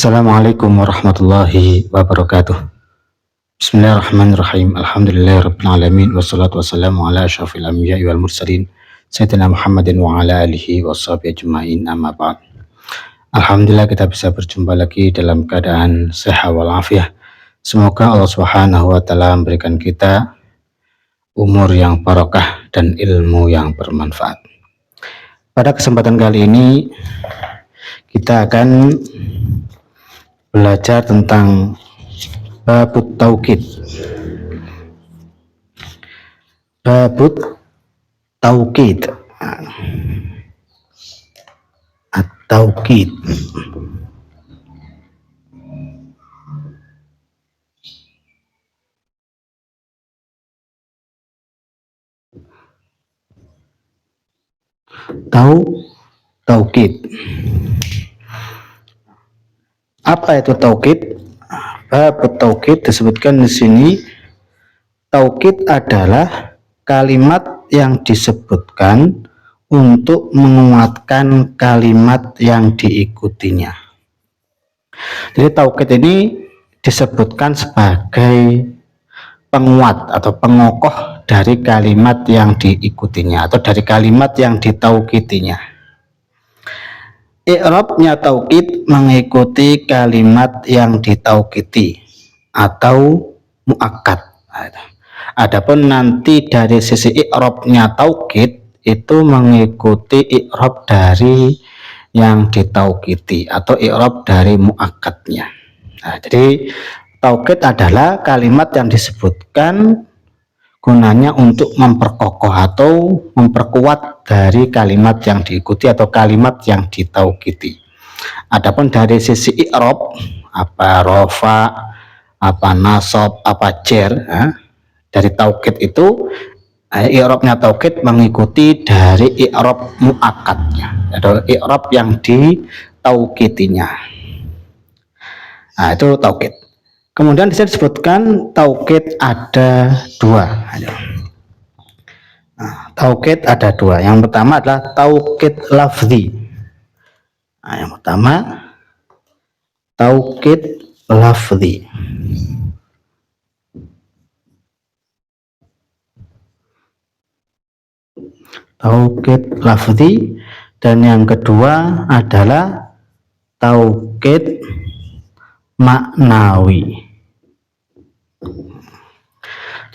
Assalamualaikum warahmatullahi wabarakatuh. Bismillahirrahmanirrahim. Alhamdulillahirabbil alamin wassalatu wassalamu ala asyrafil anbiya'i wal mursalin sayyidina Muhammadin wa ala alihi washabihi ajmain, amma ba'd. Alhamdulillah kita bisa berjumpa lagi dalam keadaan sehat walafiat. Semoga Allah Subhanahu wa taala memberikan kita umur yang barokah dan ilmu yang bermanfaat. Pada kesempatan kali ini kita akan belajar tentang babut taukid. Babut taukid. At-taukid. Taukid. Apa itu taukid? Babut taukid disebutkan di sini. Taukid adalah kalimat yang disebutkan untuk menguatkan kalimat yang diikutinya. Jadi taukid ini disebutkan sebagai penguat atau pengokoh dari kalimat yang diikutinya atau dari kalimat yang ditaukidinya. I'rabnya taukid mengikuti kalimat yang ditaukidi atau muakkad. Adapun nanti dari sisi i'rabnya taukid itu mengikuti i'rab dari yang ditaukidi atau i'rab dari muakkadnya. Jadi taukid adalah kalimat yang disebutkan gunanya untuk memperkokoh atau memperkuat dari kalimat yang diikuti atau kalimat yang ditaukidi. Adapun dari sisi i'rab, apa rofa, apa nasab, apa jer, dari taukid itu i'rabnya taukid mengikuti dari i'rab muakkadnya atau i'rab yang ditaukidinya. Itu taukid. Kemudian bisa disebutkan taukid ada dua. Taukid ada dua. Yang pertama adalah taukid lafzi. Yang pertama taukid lafzi. Taukid lafzi, dan yang kedua adalah taukid maknawi.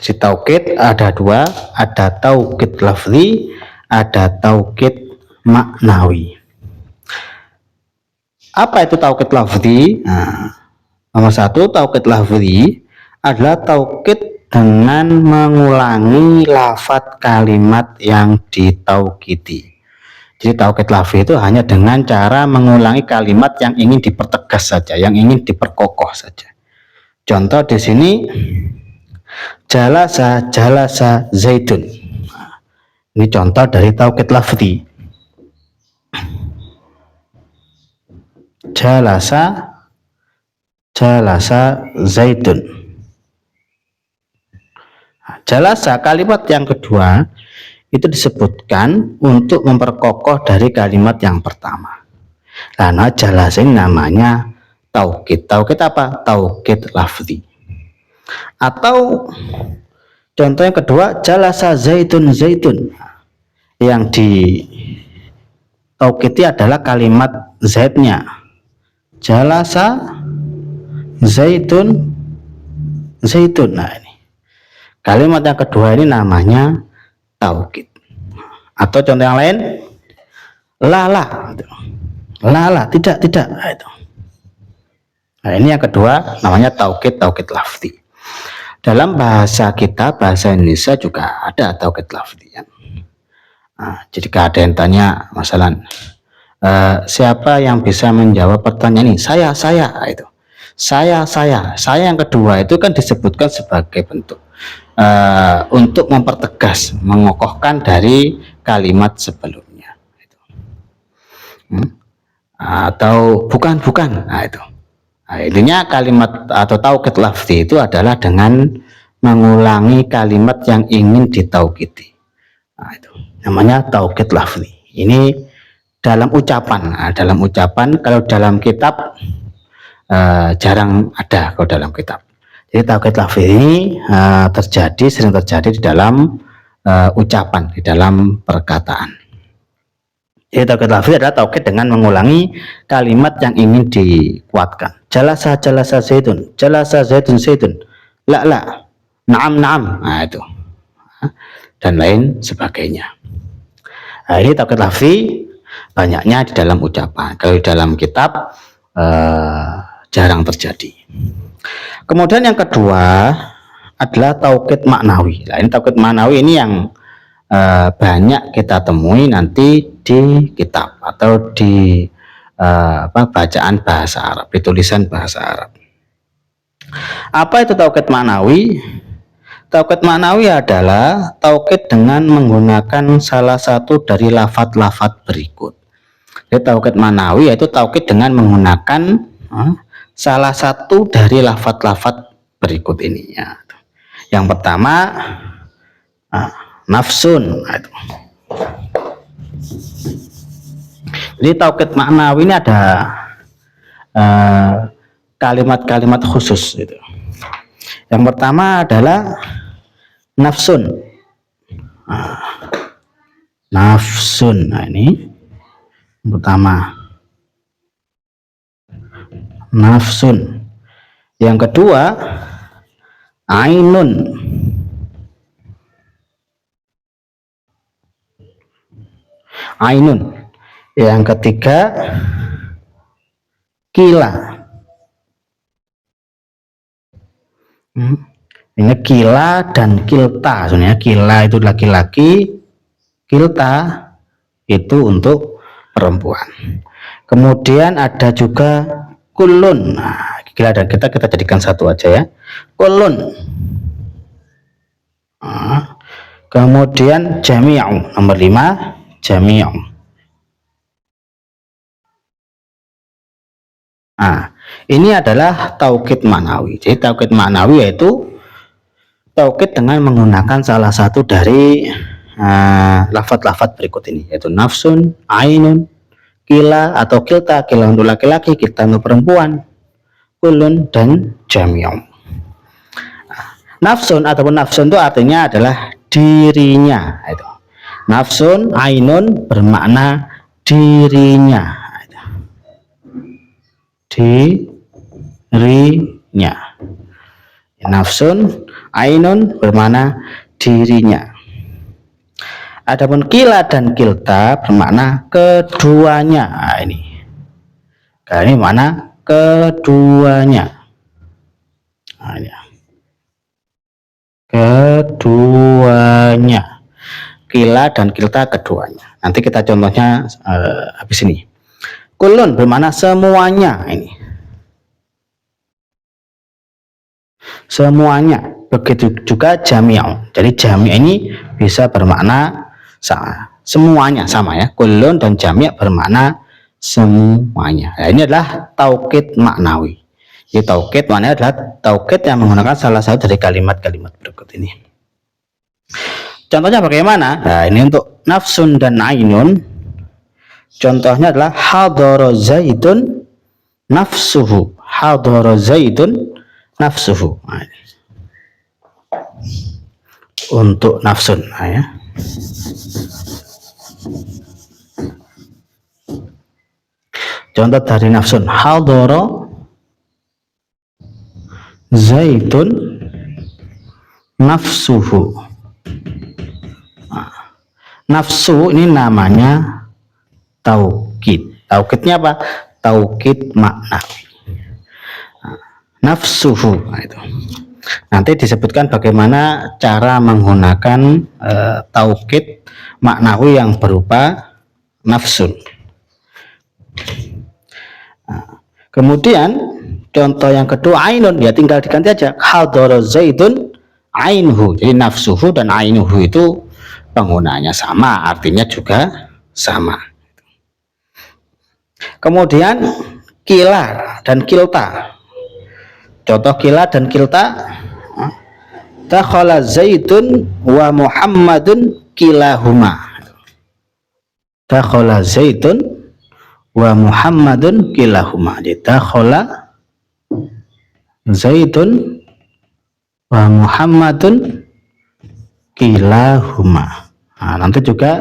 Di taukid ada dua, ada taukid lafzi, ada taukid maknawi. Apa itu taukid lafzi? Nomor satu, taukid lafzi adalah taukid dengan mengulangi lafadz kalimat yang ditaukidi. Jadi taukid lafzi itu hanya dengan cara mengulangi kalimat yang ingin dipertegas saja, yang ingin diperkokoh saja. Contoh di sini, jalasa zaidun. Ini contoh dari taukid lafzi. Jalasa zaidun. Jalasa, kalimat yang kedua itu disebutkan untuk memperkokoh dari kalimat yang pertama. Karena jalasa ini namanya taukid. Taukid apa? Taukid lafzi. Atau contoh yang kedua, jalasa zaidun. Yang ditaukidi adalah kalimat zaidnya. Jalasa zaidun. Nah, ini kalimat yang kedua ini namanya taukid. Atau contoh yang lain, lala, tidak. Nah, ini yang kedua namanya taukid lafzi. Dalam bahasa kita, bahasa Indonesia juga ada taukid lafzi. Jadi ada yang tanya, masalah siapa yang bisa menjawab pertanyaan ini? Saya. Itu saya yang kedua itu kan disebutkan sebagai bentuk untuk mempertegas, mengokohkan dari kalimat sebelumnya. Atau bukan. Itu. Intinya kalimat atau taukid lafzi itu adalah dengan mengulangi kalimat yang ingin ditaukidi. Itu namanya taukid lafzi. Ini dalam ucapan. Dalam ucapan, kalau dalam kitab jarang ada kalau dalam kitab. Jadi taukid lafzi ini sering terjadi di dalam ucapan, di dalam perkataan. Jadi taukid lafzi adalah taukid dengan mengulangi kalimat yang ingin dikuatkan. Jalasa zaitun, jalasa zaitun zaitun, la naam naam, nah itu, dan lain sebagainya. Nah, ini taukid lafzi banyaknya di dalam ucapan. Kalau di dalam kitab jarang terjadi. Kemudian yang kedua adalah taukid maknawi. Nah, ini taukid maknawi ini yang banyak kita temui nanti di kitab atau di bacaan bahasa Arab, di tulisan bahasa Arab. Apa itu taukid maknawi? Taukid maknawi adalah taukid dengan menggunakan salah satu dari lafadz-lafadz berikut. Jadi taukid maknawi yaitu taukid dengan menggunakan salah satu dari lafadz-lafadz berikut ini ya. Yang pertama nafsun. Jadi taukid maknawi ini ada kalimat-kalimat khusus gitu. Yang pertama adalah nafsun. Nafsun. Nah, ini yang pertama. Nafsun. Yang kedua ainun. Ainun. Yang ketiga kila. Ini kila dan kilta. Sebenarnya kila itu laki-laki, kilta itu untuk perempuan. Kemudian ada juga kulun. Nah, kila dan kita jadikan satu aja ya. Kulun. Nah, kemudian jami'u, nomor 5 jami'u. Nah, ini adalah taukid maknawi. Jadi taukid maknawi yaitu taukid dengan menggunakan salah satu dari lafadz-lafadz berikut ini, yaitu nafsun, ainun, kila atau kilta, kila untuk laki-laki, kilta untuk perempuan, kulun dan jami'u. Nafsun ataupun nafsun itu artinya adalah dirinya. Itu. Nafsun, ainun bermakna dirinya. Dirinya. Nafsun, ainun bermakna dirinya. Adapun kila dan kilta bermakna keduanya. Nah, ini mana keduanya. Nah, ini. Keduanya. Kila dan kilta keduanya. Nanti kita contohnya habis ini. Kulun bermakna semuanya. Ini semuanya. Begitu juga jami'u. Jadi jami' ini bisa bermakna semuanya, sama ya. Kulun dan jami' bermakna semuanya. Nah, ini adalah taukid maknawi. Jadi taukid maknanya adalah taukid yang menggunakan salah satu dari kalimat-kalimat berikut ini. Contohnya bagaimana? Nah, ini untuk nafsun dan ainun. Contohnya adalah hadara zaidun nafsuhu. Hadara zaidun nafsuhu. Nah, untuk nafsun. Nah, ya. Contoh dari nafsun. Hadara zaidun nafsuhu. Nah, nafsu ini namanya taukid. Taukidnya apa? Taukid maknawi. Nafsuhu. Nah, itu. Nanti disebutkan bagaimana cara menggunakan taukid maknawi yang berupa nafsun. Nah, kemudian contoh yang kedua ainun, ya tinggal diganti aja. Hadara zaidun ainhu. Jadi nafsuhu dan ainuhu itu penggunaannya sama, artinya juga sama. Kemudian kila dan kilta. Contoh kila dan kilta. Dakhala Zaidun wa Muhammadun kilahuma. Dakhala Zaidun wa Muhammadun kilahuma. Dakhala Zaidun wa Muhammadun kilahuma. Nah, nanti juga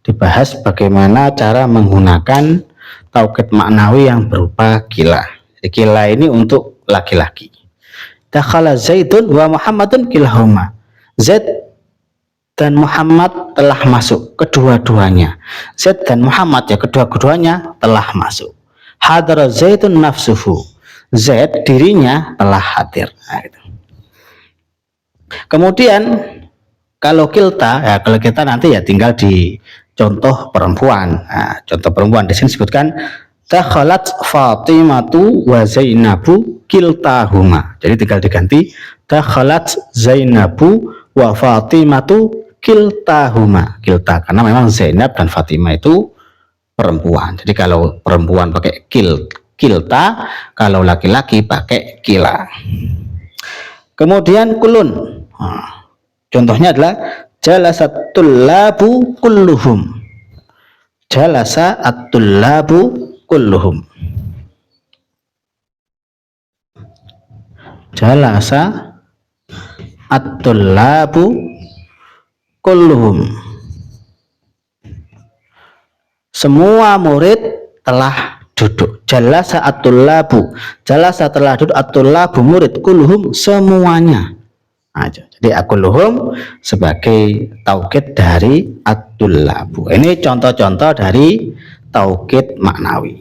dibahas bagaimana cara menggunakan taukid maknawi yang berupa kila. Jadi kila ini untuk laki-laki. Dakhala Zaidun wa Muhammadun kilahuma. Zaid dan Muhammad telah masuk, kedua-duanya. Zaid dan Muhammad ya kedua-duanya telah masuk. Hadara Zaidun nafsuhu. Zaid dirinya telah hadir. Nah, gitu. Kemudian kalau kilta ya, kalau kita nanti ya tinggal di contoh perempuan. Nah, contoh perempuan di sini disebutkan dakhalat Fatimatu wa Zainabu kiltahuma. Jadi tinggal diganti dakhalat Zainabu wa Fatimatu kiltahuma. Kilta karena memang Zainab dan Fatimah itu perempuan. Jadi kalau perempuan pakai kilta, kalau laki-laki pakai kila. Kemudian kulun. Nah, contohnya adalah jalasatul labu kulluhum. Jalasa at-tullabu kulluhum. Jalasa at-tullabu kulluhum. Semua murid telah duduk. Jalasa at-tullabu. Jalasa telah duduk at-tullabu murid kulluhum semuanya. Nah, jadi akuluhum sebagai taukid dari at-tullabu. Ini contoh-contoh dari taukid maknawi.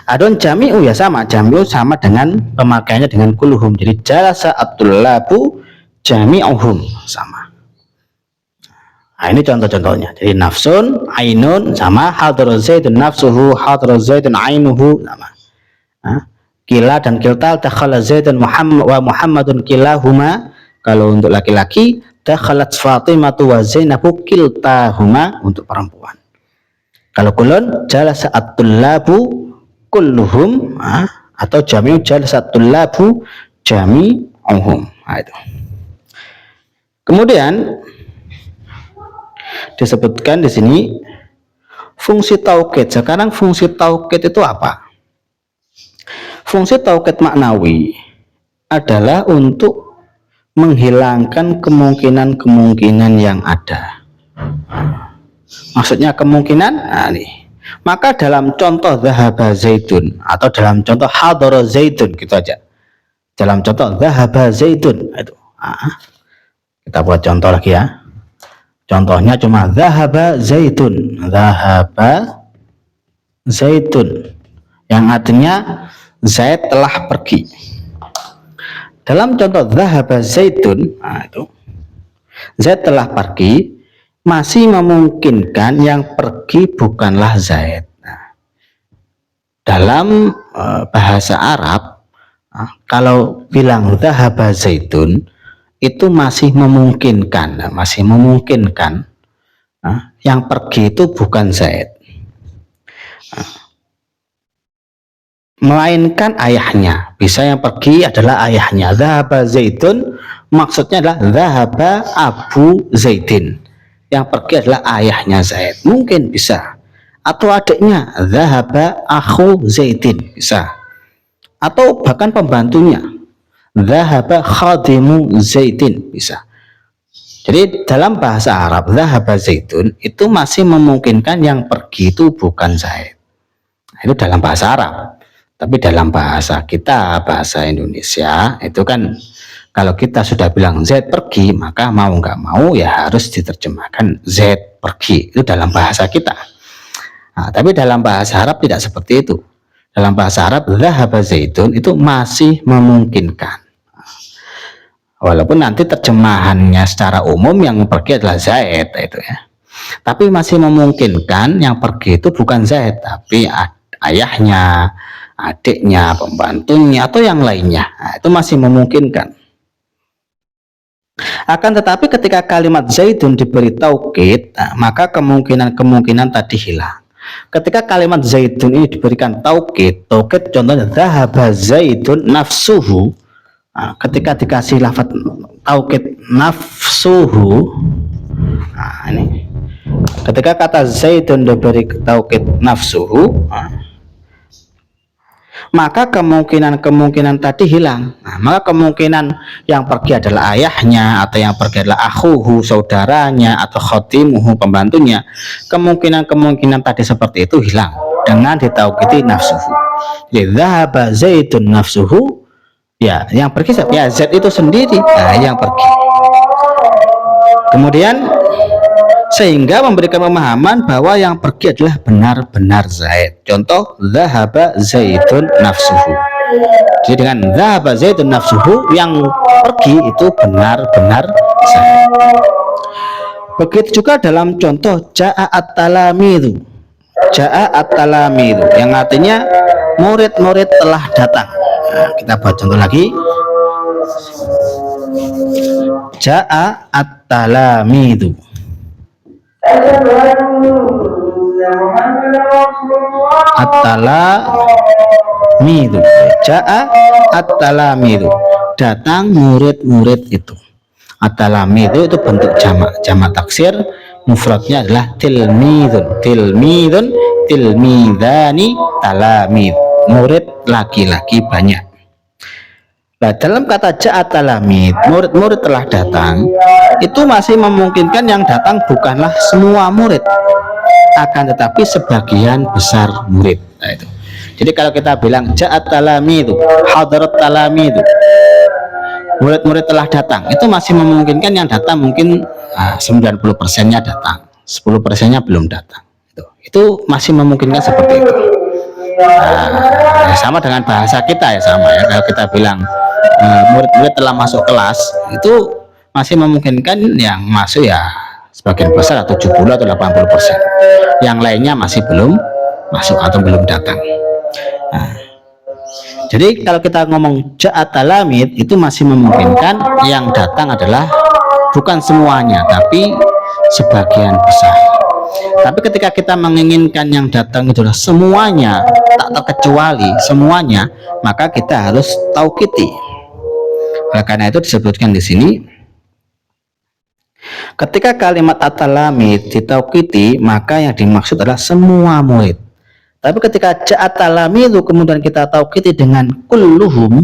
Adon jami'u ya sama, jami'u sama dengan pemakaiannya dengan kulluhum. Jadi jalasa at-tullabu jami'uhum sama. Nah, ini contoh-contohnya. Jadi nafsun, ainun sama, hadra zaidun nafsuhu, hadra zaidun ainuhu sama. Nah, kila dan kiltal dakhala Zaid dan Muhammadun kilahuma. Kalau untuk laki-laki dakhalat Fatimatu wa Zainabu kiltahuma untuk perempuan. Kalau kulun jalasa at-tullabu kulluhum atau jami'u jalasa at-tullabu jami'uhum. Nah, itu. Kemudian disebutkan di sini fungsi taukid. Sekarang fungsi taukid itu apa? Fungsi taukid maknawi adalah untuk menghilangkan kemungkinan-kemungkinan yang ada. Maksudnya kemungkinan, nah nih. Maka dalam contoh dhahaba zaidun atau dalam contoh hadara zaidun gitu aja. Dalam contoh dhahaba zaidun itu. Kita buat contoh lagi ya. Contohnya cuma dhahaba zaidun, dhahaba zaidun. Yang artinya Zaid telah pergi. Dalam contoh dhahaba Zaidun, nah itu Zaid telah pergi, masih memungkinkan yang pergi bukanlah Zaid. Nah, dalam bahasa Arab, kalau bilang dhahaba Zaidun itu masih memungkinkan, yang pergi itu bukan Zaid. Melainkan ayahnya. Bisa yang pergi adalah ayahnya. Dhahaba Zaidun maksudnya adalah dhahaba Abu Zaidin. Yang pergi adalah ayahnya Zaid. Mungkin bisa. Atau adiknya dhahaba akhu Zaidin bisa. Atau bahkan pembantunya dhahaba khadimu Zaidin bisa. Jadi dalam bahasa Arab dhahaba Zaidun itu masih memungkinkan yang pergi itu bukan Zaid. Itu dalam bahasa Arab. Tapi dalam bahasa kita, bahasa Indonesia, itu kan kalau kita sudah bilang Z pergi, maka mau nggak mau ya harus diterjemahkan Z pergi. Itu dalam bahasa kita. Nah, tapi dalam bahasa Arab tidak seperti itu. Dalam bahasa Arab, dhahaba Zaidun itu masih memungkinkan. Walaupun nanti terjemahannya secara umum yang pergi adalah Zaid, itu ya. Tapi masih memungkinkan yang pergi itu bukan Zaid, tapi ayahnya, adiknya, pembantunya, atau yang lainnya. Nah, itu masih memungkinkan. Akan tetapi ketika kalimat Zaidun diberi taukid, maka kemungkinan-kemungkinan tadi hilang. Ketika kalimat Zaidun ini diberikan taukid contohnya dhahaba Zaidun nafsuhu. Nah, ketika dikasih lafaz taukid nafsuhu, nah ini ketika kata Zaidun diberi taukid nafsuhu, maka kemungkinan tadi hilang. Nah, maka kemungkinan yang pergi adalah ayahnya, atau yang pergi adalah akhuhu, saudaranya, atau khotimuhu, pembantunya. Kemungkinan tadi seperti itu hilang dengan ditaukiti nafsuhu. Jadi dhahaba zaidun nafsuhu, ya yang pergi ya Z itu sendiri, nah, yang pergi. Kemudian sehingga memberikan pemahaman bahwa yang pergi adalah benar-benar Zaid. Contoh, dhahaba zaidun nafsuhu. Jadi dengan dhahaba zaidun nafsuhu, yang pergi itu benar-benar Zaid. Begitu juga dalam contoh ja'a at-talamidu. Ja'a at-talamidu, yang artinya murid-murid telah datang. Nah, kita buat contoh lagi. Ja'a at-talamidu. At-talamidu, ja'a at-talamidu, datang murid-murid itu. At-talamidu itu bentuk jamak taksir, mufradnya adalah tilmidun, tilmidani, talamid, murid laki-laki banyak. Nah, dalam kata ja'a talamid, murid-murid telah datang, itu masih memungkinkan yang datang bukanlah semua murid, akan tetapi sebagian besar murid. Nah, itu. Jadi kalau kita bilang ja'a talamidu, hadarat talamidu, murid-murid telah datang, itu masih memungkinkan yang datang mungkin 90%-nya datang, 10%-nya belum datang. Itu masih memungkinkan seperti itu. Nah, sama dengan bahasa kita ya, sama ya. Kalau kita bilang murid-murid telah masuk kelas, itu masih memungkinkan yang masuk ya sebagian besar, 70 atau 80%. Yang lainnya masih belum masuk atau belum datang. Nah, jadi kalau kita ngomong ja'a talamid, itu masih memungkinkan yang datang adalah bukan semuanya, tapi sebagian besar. Tapi ketika kita menginginkan yang datang itulah semuanya, tak terkecuali semuanya, maka kita harus taukiti. Oleh karena itu disebutkan di sini, ketika kalimat at-talamid ditaukiti, maka yang dimaksud adalah semua murid. Tapi ketika ja'a talamidu kemudian kita taukiti dengan kulluhum,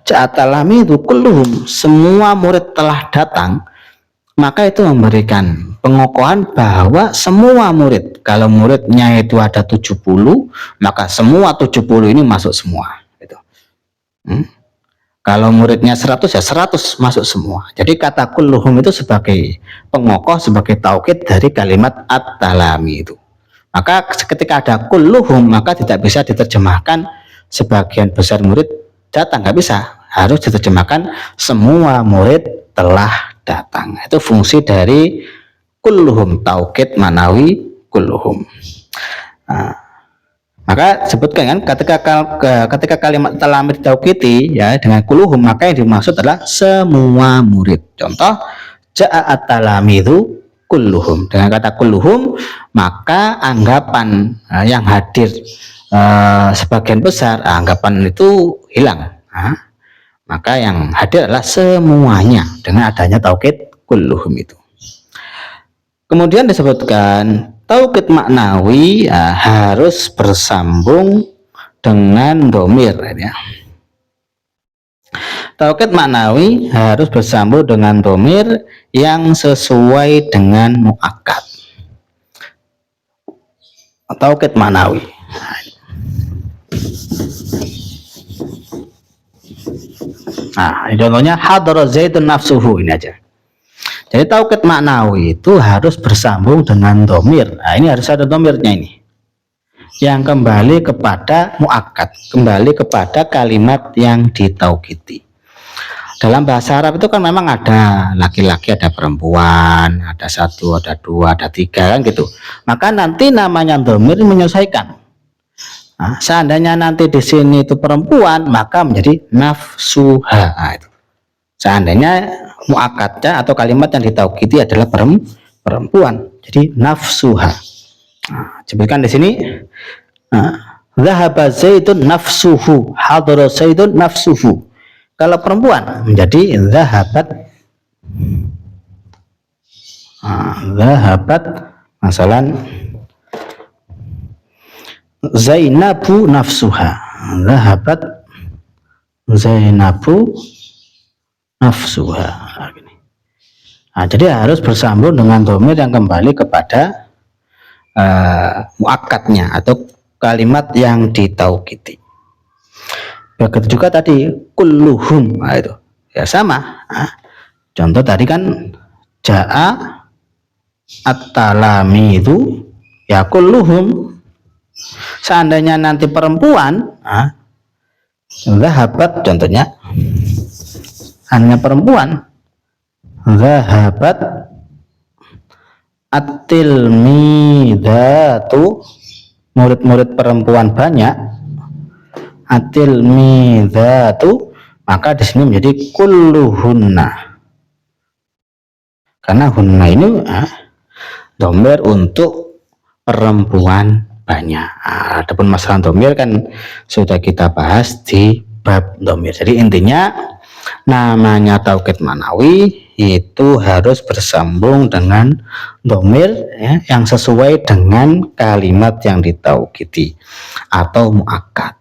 ja'a talamidu kulluhum, semua murid telah datang, maka itu memberikan pengokohan bahwa semua murid, kalau muridnya itu ada 70, maka semua 70 ini masuk semua gitu. Kalau muridnya 100 ya 100 masuk semua. Jadi kata kulluhum itu sebagai pengokoh, sebagai taukid dari kalimat at-talami itu. Maka ketika ada kulluhum, maka tidak bisa diterjemahkan sebagian besar murid datang, nggak bisa, harus diterjemahkan semua murid telah datang. Itu fungsi dari kulluhum, taukid manawi kulluhum. Maka sebutkan kan, ketika kalimat talamid taukiti ya dengan kulluhum, maka yang dimaksud adalah semua murid. Contoh, ja'a at-talamidu kulluhum. Dengan kata kulluhum, maka anggapan yang hadir sebagian besar, anggapan itu hilang. Maka yang hadir adalah semuanya dengan adanya taukid kulluhum itu. Kemudian disebutkan taukid maknawi harus bersambung dengan domir ya. Taukid maknawi harus bersambung dengan domir yang sesuai dengan muakkad. Taukid maknawi. Nah, contohnya hadara zaidun nafsuhu, ini aja. Jadi taukid maknawi itu harus bersambung dengan domir. Nah, ini harus ada domirnya ini, yang kembali kepada muakkad, kembali kepada kalimat yang ditaukiti. Dalam bahasa Arab itu kan memang ada laki-laki, ada perempuan, ada satu, ada dua, ada tiga kan gitu. Maka nanti namanya domir menyesuaikan. Nah, seandainya nanti di sini itu perempuan, maka menjadi nafsuha. Nah, itu. Seandainya muakkadnya atau kalimat yang ditaukiti adalah perempuan, jadi nafsuha. Nah, sebutkan di sini, dhahaba zaidun nafsuhu, hadara zaidun nafsuhu. Kalau perempuan menjadi dhahabat, dhahabat masalan Zainabu nafsuha. Zahabat Zainabu nafsuha. Nah, jadi harus bersambung dengan dhamir yang kembali kepada muakkadnya atau kalimat yang ditaukiti. Begitu juga tadi kulluhum, nah itu ya sama. Nah, contoh tadi kan ja'a at-talamidu ya kulluhum. Seandainya nanti perempuan, zahabat contohnya hanya perempuan, zahabat at-tilmidatu, murid-murid perempuan banyak, at-tilmidatu, maka di sini menjadi kulluhunna, karena hunna ini dhamir untuk perempuan banyak. Adapun masalah dhamir kan sudah kita bahas di bab dhamir. Jadi intinya namanya taukid manawi itu harus bersambung dengan dhamir ya, yang sesuai dengan kalimat yang ditaukiti atau muakkad.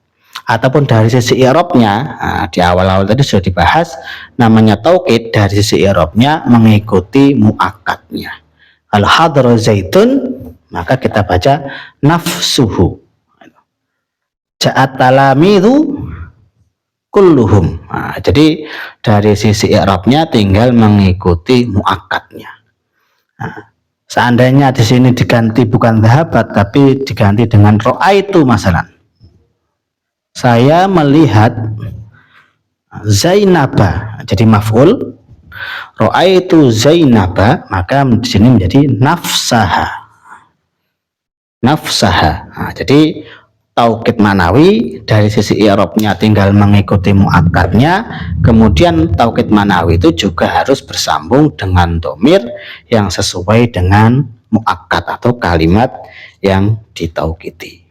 Ataupun dari sisi i'rabnya, di awal-awal tadi sudah dibahas, namanya taukid dari sisi i'rabnya mengikuti muakkadnya. Kalau hadra zaitun, maka kita baca nafsuhu. Ja'at talamidu kulluhum. Nah, jadi dari sisi i'rabnya tinggal mengikuti muakkadnya. Nah, seandainya di sini diganti bukan zahabat tapi diganti dengan ra'aitu masalan. Saya melihat Zainaba, jadi maf'ul. Ra'aitu Zainaba, maka di sini menjadi nafsaha. Nafsaha. Nah, jadi taukid manawi dari sisi i'rabnya tinggal mengikuti muakkadnya, kemudian taukid manawi itu juga harus bersambung dengan dhamir yang sesuai dengan muakkad atau kalimat yang ditaukiti.